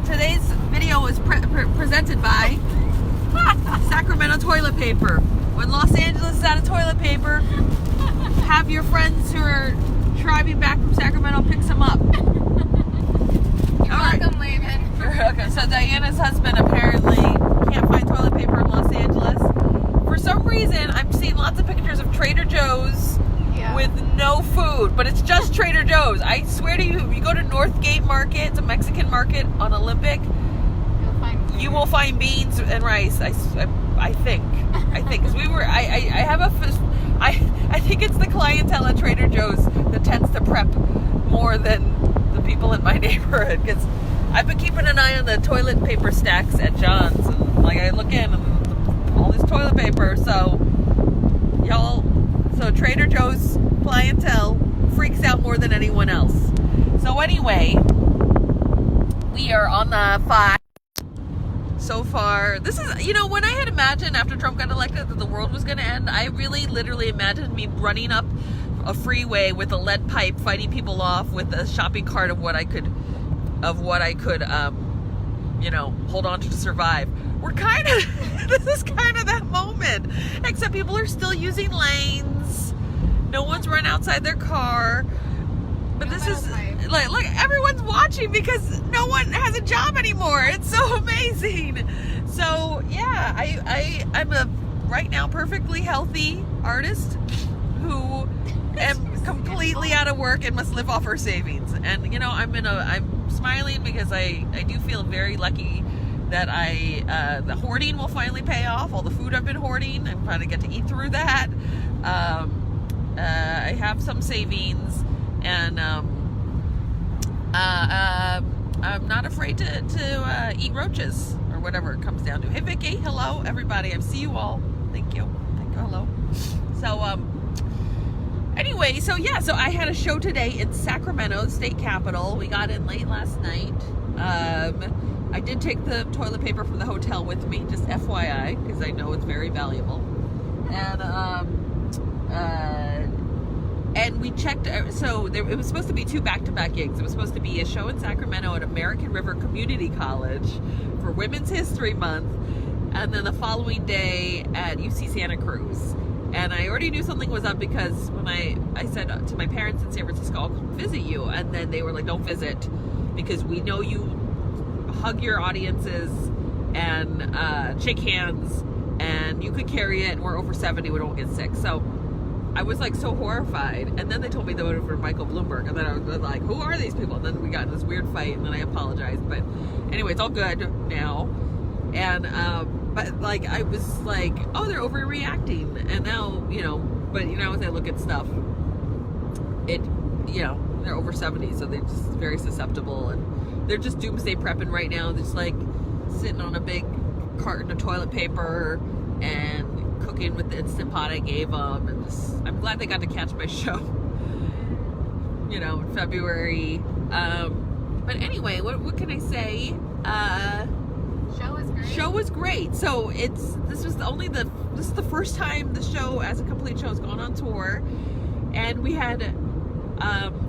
Today's video is presented by Sacramento toilet paper. When Los Angeles is out of toilet paper, have your friends who are driving back from Sacramento pick some up. You're welcome, Laban. Okay, so Diana's husband apparently can't find toilet paper in Los Angeles. For some reason, I'm seeing lots of pictures of Trader Joe's with no food, but it's just Trader Joe's. I swear to you, if you go to Northgate Market, it's a Mexican market on Olympic, you will find beans and rice. I think, because I think it's the clientele at Trader Joe's that tends to prep more than the people in my neighborhood, because I've been keeping an eye on the toilet paper stacks at John's, and like I look in and all this toilet paper, so Trader Joe's clientele freaks out more than anyone else. So anyway, we are on the 5 so far. This is, when I had imagined after Trump got elected that the world was going to end, I really literally imagined me running up a freeway with a lead pipe, fighting people off with a shopping cart of what I could hold on to survive. We're this is kind of that moment, except people are still using lanes. No one's run outside their car. But this is like everyone's watching because no one has a job anymore. It's so amazing. So yeah, I'm a right now perfectly healthy artist who am completely out of work and must live off her savings. And I'm smiling because I do feel very lucky that the hoarding will finally pay off. All the food I've been hoarding, I'm trying to get to eat through that. I have some savings, and I'm not afraid to eat roaches or whatever it comes down to. Hey Vicky, hello everybody. I see you all. Thank you. Hello. So anyway, so I had a show today in Sacramento, state capital. We got in late last night. I did take the toilet paper from the hotel with me, just FYI, because I know it's very valuable. And we checked, so it was supposed to be 2 back-to-back gigs. It was supposed to be a show in Sacramento at American River Community College for Women's History Month, and then the following day at UC Santa Cruz. And I already knew something was up because when I said to my parents in San Francisco, I'll come visit you, and then they were like, don't visit, because we know you hug your audiences and shake hands, and you could carry it, and we're over 70, we don't get sick. So I was like so horrified, and then they told me they voted for Michael Bloomberg, and then I was like, who are these people? And then we got in this weird fight, and then I apologized, but anyway, it's all good now. And but like I was like, oh, they're overreacting, and now but as I look at stuff, they're over 70, so they're just very susceptible, and they're just doomsday prepping right now. They're just like sitting on a big carton of toilet paper and cooking with the Instant Pot I gave them, and I'm glad they got to catch my show in February. But anyway, what can I say? Show was great. So this is the first time the show as a complete show has gone on tour, and we had it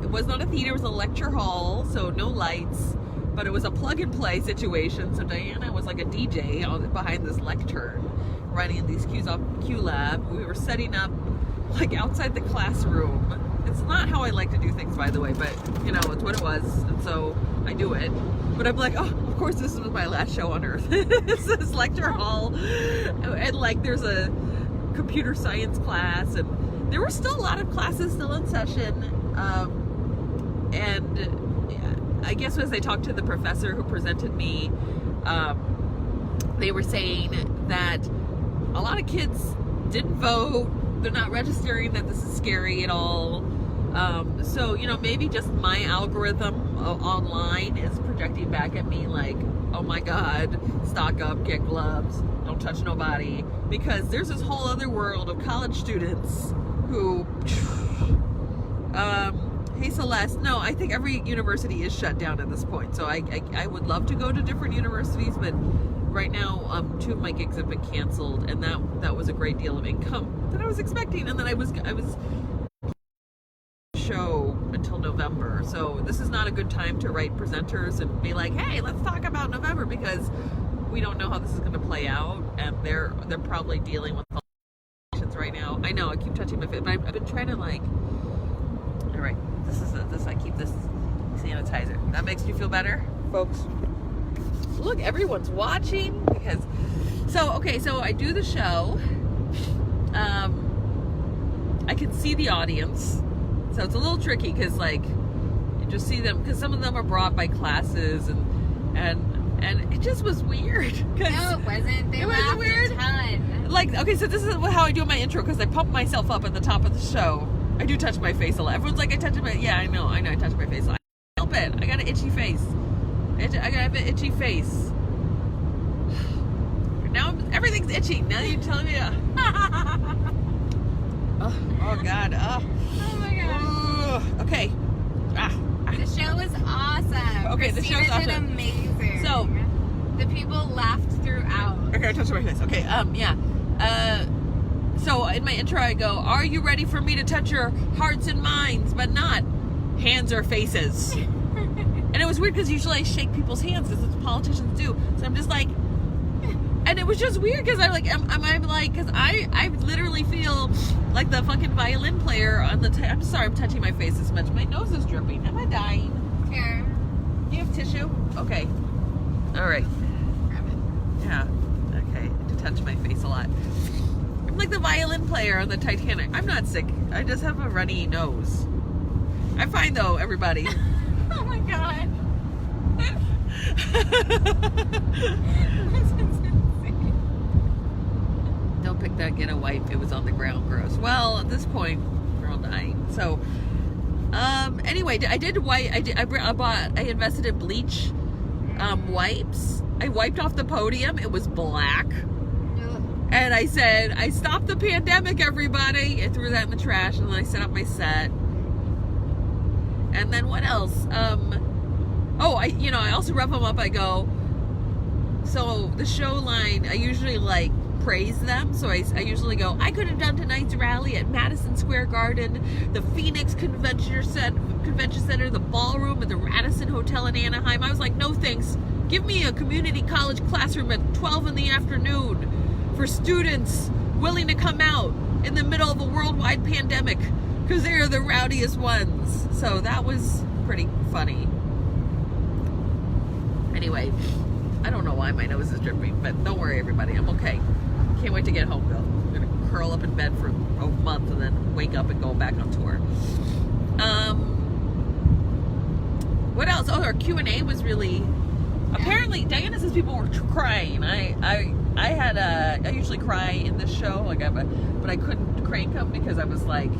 was not a theater, it was a lecture hall, so no lights, but it was a plug and play situation. So Diana was like a DJ behind this lectern, running these cues off QLab. We were setting up like outside the classroom. It's not how I like to do things, by the way, but it's what it was, and so I do it. But I'm like, oh, of course this was my last show on earth. This lecture hall, and like there's a computer science class, and there were still a lot of classes still in session. And I guess as I talked to the professor who presented me, they were saying that a lot of kids didn't vote. They're not registering that this is scary at all. So maybe just my algorithm online is projecting back at me like, oh my God, stock up, get gloves, don't touch nobody, because there's this whole other world of college students who hey Celeste, no, I think every university is shut down at this point, so I would love to go to different universities, but right now 2 of my gigs have been canceled, and that was a great deal of income that I was expecting, and then I was show until November, so this this is not a good time to write presenters and be like, hey, let's talk about November, because we don't know how this is going to play out, and they're probably dealing with politicians right now. I know I keep touching my face, but I've been trying to like. All right, this I keep this sanitizer. That makes you feel better, folks. Look, everyone's watching because. So I do the show. I can see the audience, so it's a little tricky because like you just see them, because some of them are brought by classes, and it just was weird. No, it wasn't. They laughed a ton. Like, okay, so this is how I do my intro, because I pump myself up at the top of the show. I do touch my face a lot. Everyone's like, I touch my, yeah, I know, I touch my face a lot. I can't help it. I got an itchy face. I got an itchy face. Now everything's itchy. Now you're telling me. Oh God. Oh my God. Okay. The show was awesome. Okay, the show's awesome. Did amazing. So the people laughed throughout. Okay, I touched my face. Okay. Yeah. So in my intro I go, are you ready for me to touch your hearts and minds, but not hands or faces? And it was weird because usually I shake people's hands, as politicians do. So I'm just like, and it was just weird because I'm like, because I literally feel like the fucking violin player on the. I'm sorry, I'm touching my face this much. My nose is dripping. Am I dying? Here. Do you have tissue? Okay. All right. Grab it. Yeah. Okay. To touch my face a lot. I'm like the violin player on the Titanic. I'm not sick. I just have a runny nose. I'm fine though, everybody. Oh my God. Don't pick that, get a wipe. It was on the ground. Gross. Well, at this point, we're all dying. So, anyway, I invested in bleach wipes. I wiped off the podium. It was black. And I said, I stopped the pandemic, everybody. I threw that in the trash, and then I set up my set. And then what else? I also rev them up. I go, so the show line, I usually like praise them. So I usually go, I could have done tonight's rally at Madison Square Garden, the Phoenix Convention Center, the Ballroom at the Radisson Hotel in Anaheim. I was like, no thanks. Give me a community college classroom at 12 in the afternoon for students willing to come out in the middle of a worldwide pandemic, because they are the rowdiest ones. So that was pretty funny. Anyway, I don't know why my nose is dripping, but don't worry, everybody. I'm okay. Can't wait to get home, though. I'm going to curl up in bed for a month and then wake up and go back on tour. What else? Oh, our Q&A was really... Apparently, Diana says people were crying. I usually cry in this show, but I couldn't crank them because I was like,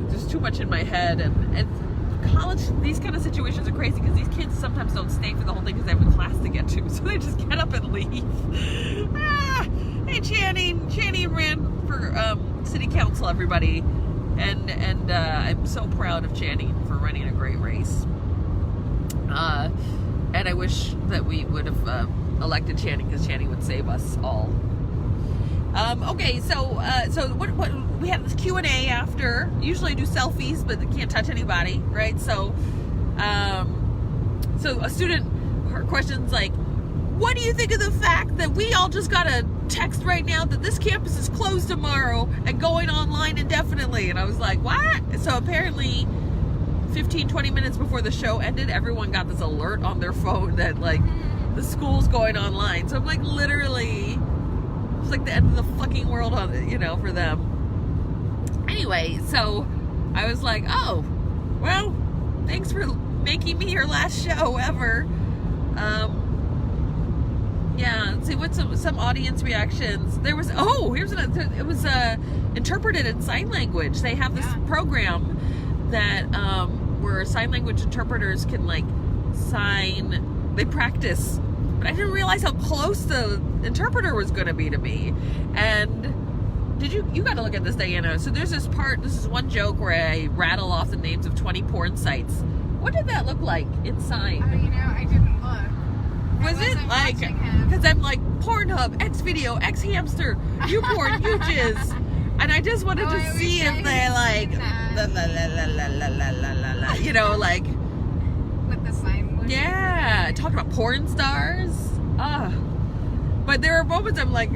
just too much in my head. And college, these kind of situations are crazy because these kids sometimes don't stay for the whole thing because they have a class to get to, so they just get up and leave. Hey, Channing ran for city council, everybody, and I'm so proud of Channing for running a great race. And I wish that we would have elected Channing, because Channing would save us all. Okay, so what we have this Q&A after. Usually I do selfies, but I can't touch anybody, right? So a student, her question's like, what do you think of the fact that we all just got a text right now that this campus is closed tomorrow and going online indefinitely? And I was like, what? So apparently 15-20 minutes before the show ended, everyone got this alert on their phone that like the school's going online. So I'm like, literally, it's like the end of the fucking world on it, for them. Anyway, so I was like, oh, well, thanks for making me your last show ever. Yeah, let's see what's some audience reactions. There was, here's another. It was interpreted in sign language. They have this program that where sign language interpreters can like sign. They practice, but I didn't realize how close the interpreter was going to be to me. And you got to look at this, Diana. So there's this part. This is one joke where I rattle off the names of 20 porn sites. What did that look like in sign? I didn't look. Was it like, because I'm like Pornhub, X Video, X Hamster, you porn, you jizz, and I just wanted to see if they like, like, about porn stars. But there are moments I'm like,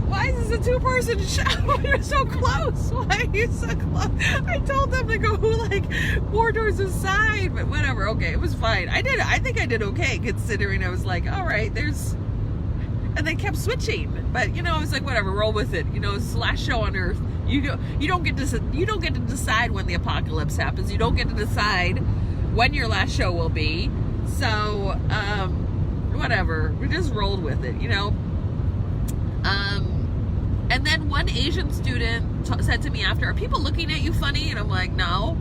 why is this a two-person show? You're so close. Why are you so close? I told them to go like 4 doors aside, but whatever. Okay, it was fine. I think I did okay, considering I was like, all right, and they kept switching. But I was like, whatever, roll with it. It's the last show on Earth. You don't get to decide when the apocalypse happens. You don't get to decide when your last show will be. So whatever. We just rolled with it, And then one Asian student said to me after, "Are people looking at you funny?" And I'm like, "No,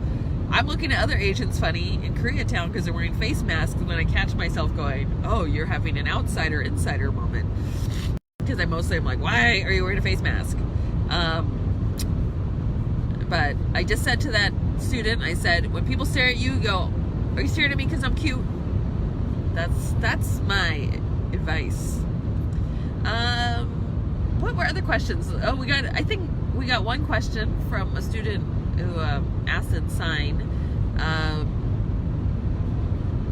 I'm looking at other Asians funny in Koreatown because they're wearing face masks." And then I catch myself going, "Oh, you're having an outsider-insider moment." Because I'm like, "Why are you wearing a face mask?" But I just said to that student, I said, when people stare at you, go, "Are you staring at me because I'm cute?" That's my advice. What were other questions? Oh, I think we got one question from a student who asked in sign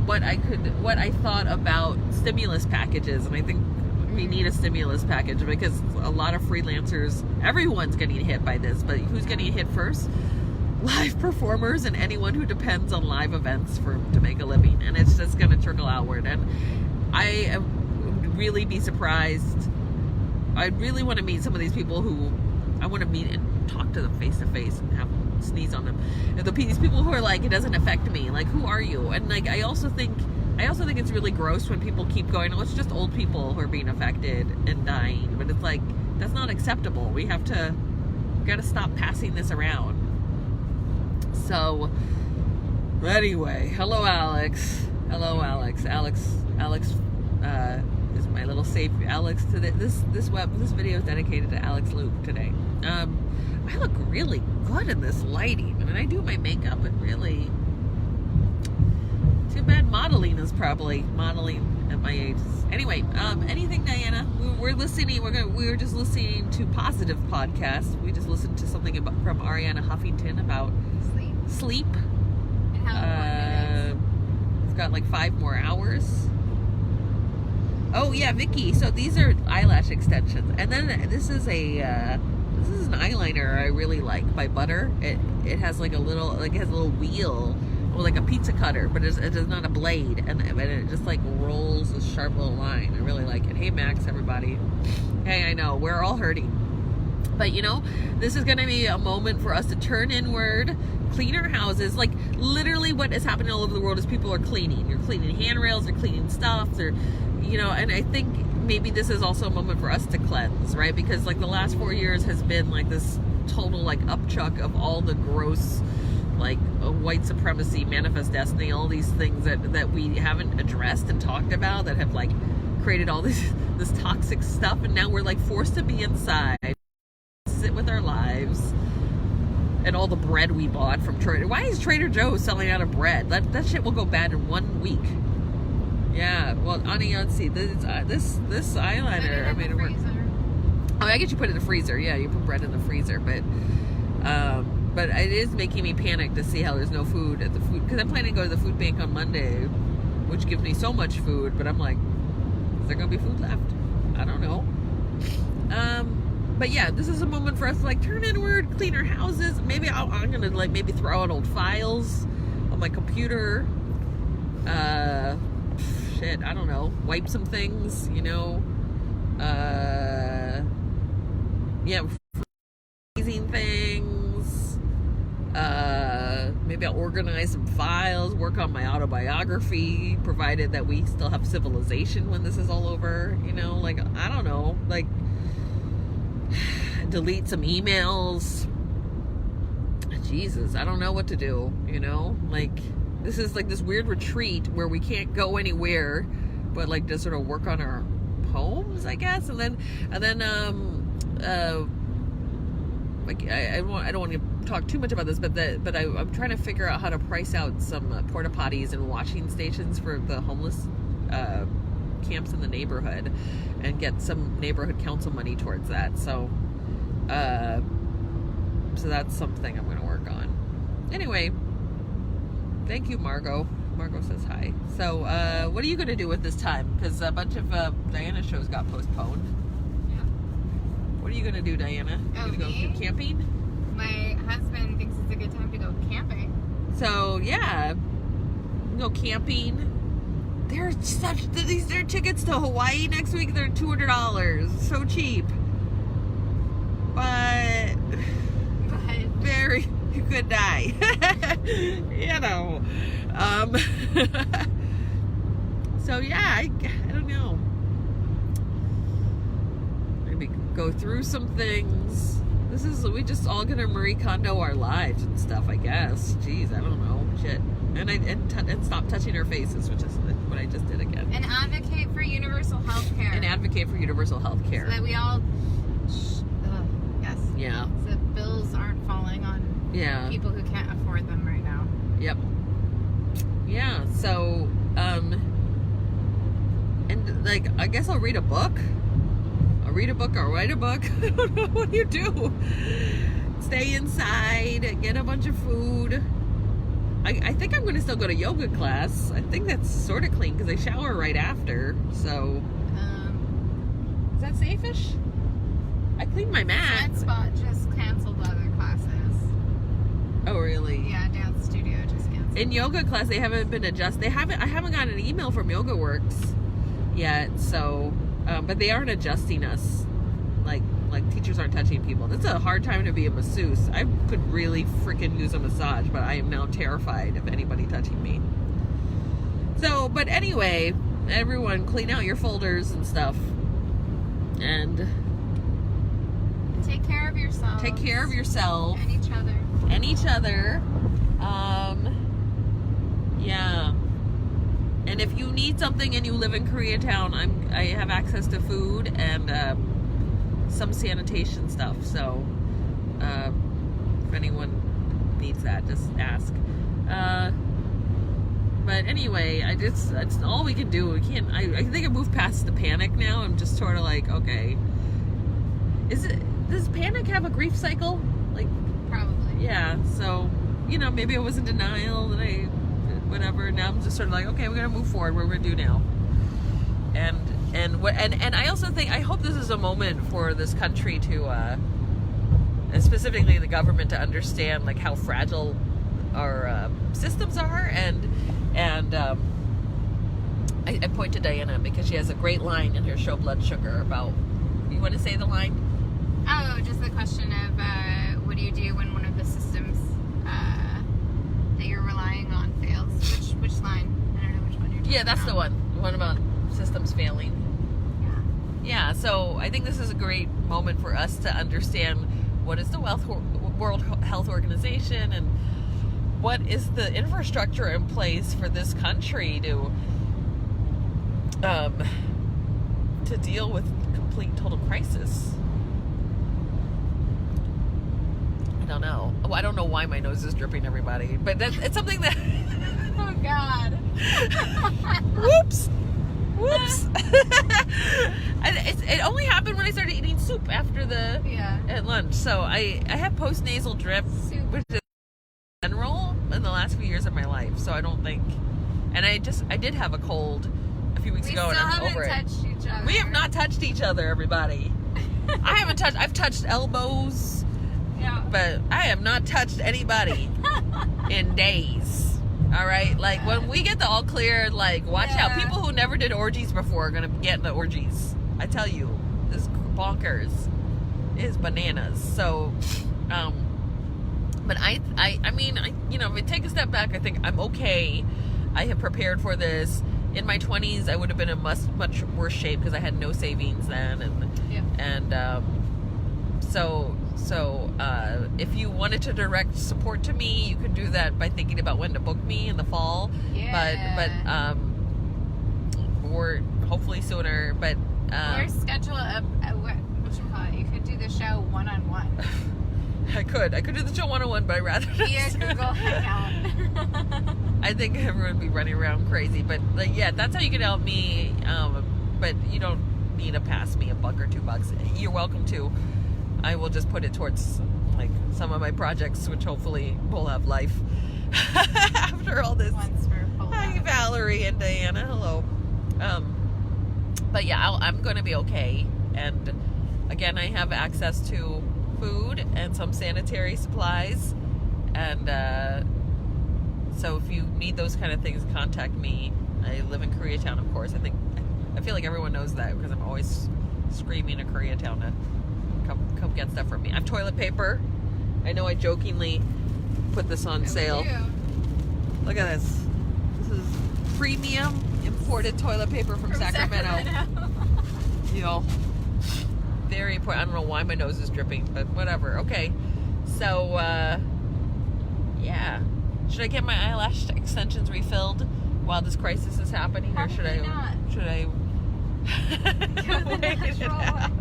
what I thought about stimulus packages, and I think we need a stimulus package because a lot of freelancers, everyone's getting hit by this, but who's getting hit first? Live performers and anyone who depends on live events to make a living, and it's just going to trickle outward. And I would really be surprised. I really want to meet some of these people who I want to meet and talk to them face to face and have sneeze on them. And these people who are like, it doesn't affect me. Like, who are you? And like, I also think it's really gross when people keep going, "Oh, it's just old people who are being affected and dying." But it's like, that's not acceptable. We got to stop passing this around. So, anyway, hello, Alex. Alex is my little safe Alex. This video is dedicated to Alex Luke today. I look really good in this lighting. I mean, I do my makeup and really. Too bad modeling at my age. Anyway, anything, Diana? We're listening. We were just listening to Positive Podcast. We just listened to something from Ariana Huffington about sleep. And how important it is. We've got like 5 more hours. Oh yeah, Vicky. So these are eyelash extensions, and then this is an eyeliner I really like by Butter. It has like a little wheel. Or like a pizza cutter, but it's not a blade, and it just like rolls a sharp little line. I really like it. Hey Max, everybody. Hey, I know we're all hurting, but this is going to be a moment for us to turn inward, clean our houses. Like literally, what is happening all over the world is people are cleaning. You're cleaning handrails, they're cleaning stuff, and I think maybe this is also a moment for us to cleanse, right? Because like the last 4 years has been like this total like upchuck of all the gross, like white supremacy, manifest destiny, all these things that we haven't addressed and talked about that have like created all this toxic stuff, and now we're like forced to be inside, sit with our lives, and all the bread we bought from Trader. Why is Trader Joe's selling out of bread? That shit will go bad in 1 week. Yeah, well, Ani, let's see, this eyeliner, I made it work. Oh, I guess you put it in the freezer. Yeah, you put bread in the freezer, but it is making me panic to see how there's no food at the food, because I'm planning to go to the food bank on Monday, which gives me so much food, but I'm like, is there gonna be food left? I don't know. But yeah, this is a moment for us to like turn inward, clean our houses. Maybe I'm gonna like maybe throw out old files on my computer. I don't know, wipe some things, freezing things. Maybe I'll organize some files, work on my autobiography, provided that we still have civilization when this is all over, like, I don't know, like, delete some emails. Jesus, I don't know what to do, like, this is like this weird retreat where we can't go anywhere, but like just sort of work on our homes, I guess, and then like I don't want to talk too much about this, but I'm trying to figure out how to price out some porta potties and washing stations for the homeless camps in the neighborhood, and get some neighborhood council money towards that. So that's something I'm going to work on. Anyway, thank you, Margot. Margot says hi. So, what are you going to do with this time? Because a bunch of Diana's shows got postponed. Yeah. What are you going to do, Diana? You Oh, going to go me? do camping? My husband thinks it's a good time to go camping. So, yeah. Go camping. These are tickets to Hawaii next week. They're $200. So cheap. But you could die. You know. So yeah, I don't know. Maybe go through some things. We just all gonna Marie Kondo our lives and stuff, I guess. Jeez, I don't know. Shit. And stop touching our faces, which is what I just did again. And advocate for universal health care. And advocate for universal health care. So that we all... yes. Yeah. So that bills aren't falling on people who can't afford them right now. Yep. Yeah, so, and, like, I guess I'll read a book. I'll read a book or write a book. I don't know what you do. Stay inside, get a bunch of food. I think I'm going to still go to yoga class. I think that's sort of clean because I shower right after. So, is that safe-ish? I cleaned my mat. Med Spot just canceled other classes. Oh, really? Yeah, dance studio just canceled. In yoga class, they haven't been adjusted. I haven't gotten an email from Yoga Works yet. So, but they aren't adjusting us. Like teachers aren't touching people. It's a hard time to be a masseuse. I could really freaking use a massage, but I am now terrified of anybody touching me. So, but anyway, everyone clean out your folders and stuff. And take care of yourself. Take care of yourself. And each other. And each other. Yeah. And if you need something and you live in Koreatown, I have access to food and some sanitation stuff. So if anyone needs that, just ask. But anyway, it's all we can do. We can't. I think I moved past the panic now. I'm just sort of like, okay, does panic have a grief cycle? Like, probably. Yeah. So, maybe I was in denial and whatever. Now I'm just sort of like, okay, we're gonna move forward. What we're gonna do now? And I also think, I hope this is a moment for this country to, and specifically the government, to understand like how fragile our systems are. And I point to Diana because she has a great line in her show Blood Sugar about. You want to say the line? Oh, just the question of what do you do when one of the systems that you're relying on fails? Which line? I don't know which one you're talking about. Yeah, that's the one. The one about systems failing. Yeah, so I think this is a great moment for us to understand what is the World Health Organization and what is the infrastructure in place for this country to deal with complete total crisis. I don't know. Oh, I don't know why my nose is dripping, everybody, but it's something that. Oh God. Whoops. It only happened when I started eating soup at lunch. So I have postnasal drip, which is general in the last few years of my life. So I don't think, and I did have a cold a few weeks ago, and I'm over it. Each other. We have not touched each other, everybody. I've touched elbows, but I have not touched anybody in days. All right, like when we get the all clear, like watch out. People who never did orgies before are gonna get in the orgies. I tell you, this is bonkers. It is bananas. So, but I mean, if we take a step back, I think I'm okay. I have prepared for this. In my 20s, I would have been in much worse shape because I had no savings then, So if you wanted to direct support to me, you could do that by thinking about when to book me in the fall. Yeah. Or hopefully sooner. But or schedule you could do the show one-on-one. I could do the show one-on-one, but I'd rather not. Yeah, Google Hangout. I think everyone would be running around crazy. But that's how you can help me. But you don't need to pass me $1 or $2. You're welcome to. I will just put it towards like some of my projects, which hopefully will have life after all this. Once we're pulled out. Hi, Valerie and Diana. Hello. But yeah, I'm going to be okay. And again, I have access to food and some sanitary supplies. And so if you need those kind of things, contact me. I live in Koreatown, of course. I feel like everyone knows that because I'm always screaming at Koreatown to come get stuff from me. I have toilet paper. I know I jokingly put this on sale. Look at this. This is premium imported toilet paper from Sacramento. You know, very important. I don't know why my nose is dripping, but whatever. Okay, so yeah, should I get my eyelash extensions refilled while this crisis is happening, or should I? Not. Should I wait it out?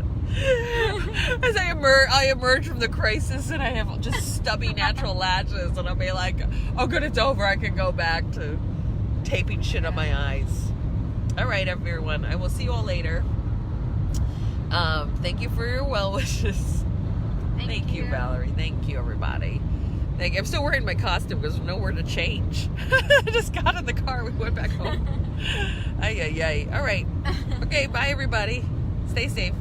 As I emerge from the crisis and I have just stubby natural lashes, and I'll be like, oh good, it's over, I can go back to taping shit on my eyes. All right, everyone, I will see you all later. Thank you for your well wishes. Thank you, Valerie. Thank you, everybody. I'm still wearing my costume because there's nowhere to change. I just got in the car, we went back home. Ay. All right. Okay, bye everybody. Stay safe.